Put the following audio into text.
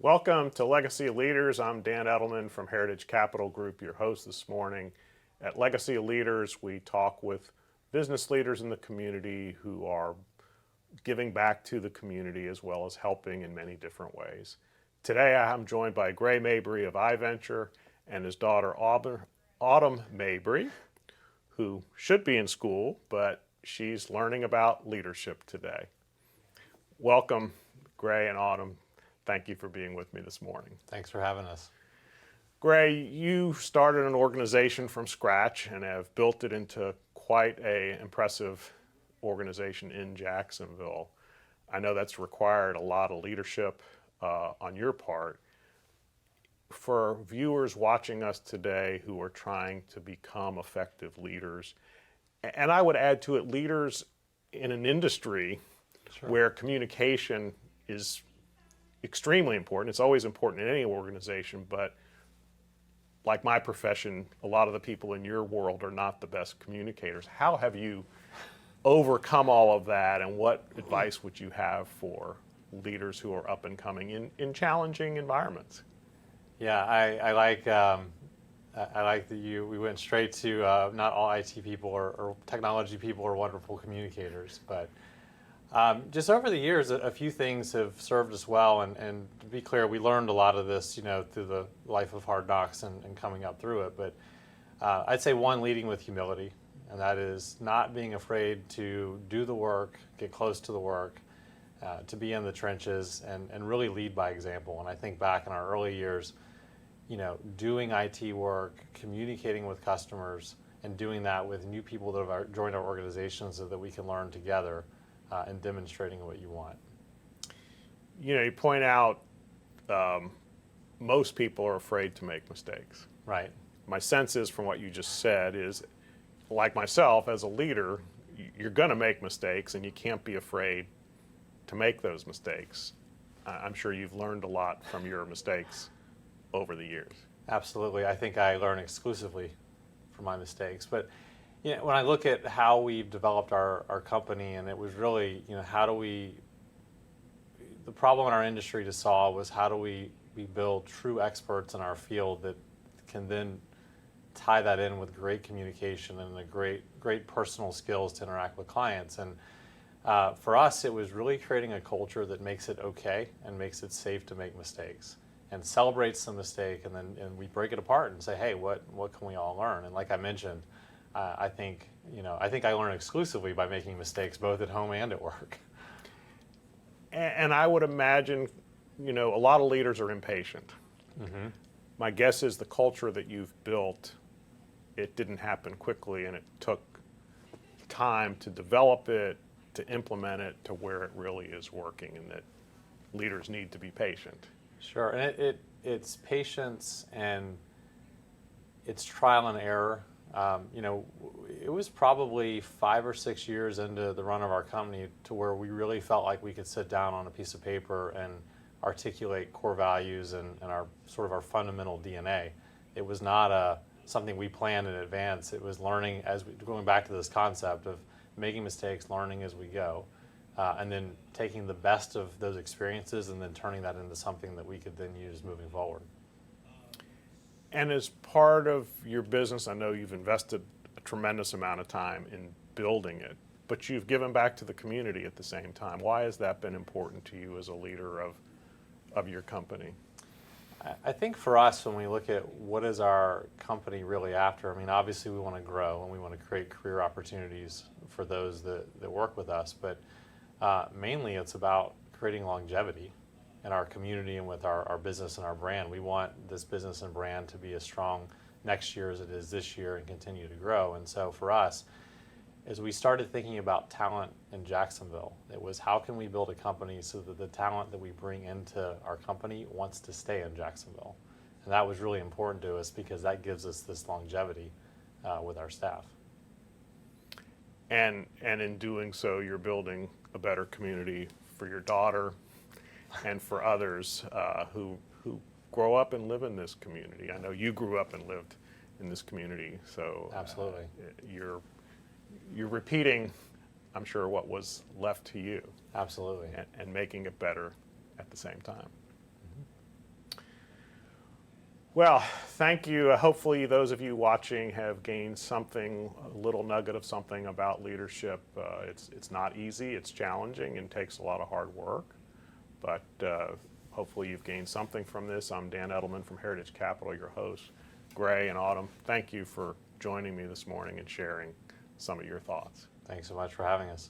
Welcome to Legacy of Leaders. I'm Dan Edelman from Heritage Capital Group, your host this morning. At Legacy of Leaders, we talk with business leaders in the community who are giving back to the community as well as helping in many different ways. Today, I'm joined by Gray Mabry of iVenture and his daughter Autumn Mabry, who should be in school, but she's learning about leadership today. Welcome, Gray and Autumn. Thank you for being with me this morning. Thanks for having us. Gray, you started an organization from scratch and have built it into quite an impressive organization in Jacksonville. I know that's required a lot of leadership on your part. For viewers watching us today who are trying to become effective leaders, and I would add to it leaders in an industry where communication is extremely important. It's always important in any organization, but like my profession, a lot of the people in your world are not the best communicators. How have you overcome all of that, and what advice would you have for leaders who are up and coming in challenging environments? Yeah, I like that we went straight to not all IT people or technology people are wonderful communicators, but just over the years, a few things have served us well, and to be clear, we learned a lot of this, through the life of hard knocks and coming up through it. But I'd say one, leading with humility, and that is not being afraid to do the work, get close to the work, to be in the trenches, and really lead by example. And I think back in our early years, doing IT work, communicating with customers, and doing that with new people that have joined our organization so that we can learn together. And demonstrating what you want. You point out most people are afraid to make mistakes. Right. My sense is, from what you just said, is like myself as a leader, you're going to make mistakes and you can't be afraid to make those mistakes. I'm sure you've learned a lot from your mistakes over the years. Absolutely. I think I learn exclusively from my mistakes. But when I look at how we've developed our company, and it was really, the problem in our industry to solve was how do we build true experts in our field that can then tie that in with great communication and the great personal skills to interact with clients. And for us, it was really creating a culture that makes it okay and makes it safe to make mistakes and celebrates the mistake, and we break it apart and say, hey, what can we all learn? And like I mentioned, I think I learn exclusively by making mistakes both at home and at work. And I would imagine, a lot of leaders are impatient. Mm-hmm. My guess is the culture that you've built, it didn't happen quickly, and it took time to develop it, to implement it to where it really is working, and that leaders need to be patient. Sure, and it's patience and it's trial and error. It was probably 5 or 6 years into the run of our company to where we really felt like we could sit down on a piece of paper and articulate core values and our sort of our fundamental DNA. It was not something we planned in advance. It was learning going back to this concept of making mistakes, learning as we go, and then taking the best of those experiences and then turning that into something that we could then use moving forward. And as part of your business, I know you've invested a tremendous amount of time in building it, but you've given back to the community at the same time. Why has that been important to you as a leader of your company? I think for us, when we look at what is our company really after, obviously we want to grow and we want to create career opportunities for those that work with us, but mainly it's about creating longevity in our community and with our business and our brand. We want this business and brand to be as strong next year as it is this year and continue to grow. And so for us, as we started thinking about talent in Jacksonville, it was how can we build a company so that the talent that we bring into our company wants to stay in Jacksonville. And that was really important to us because that gives us this longevity with our staff. And in doing so, you're building a better community for your daughter and for others who grow up and live in this community. I know you grew up and lived in this community, so absolutely, you're repeating, I'm sure, what was left to you. Absolutely, and making it better at the same time. Mm-hmm. Well, thank you. Hopefully those of you watching have gained something, a little nugget of something about leadership. It's not easy, it's challenging, and takes a lot of hard work. But hopefully you've gained something from this. I'm Dan Edelman from Heritage Capital, your host. Gray and Autumn, thank you for joining me this morning and sharing some of your thoughts. Thanks so much for having us.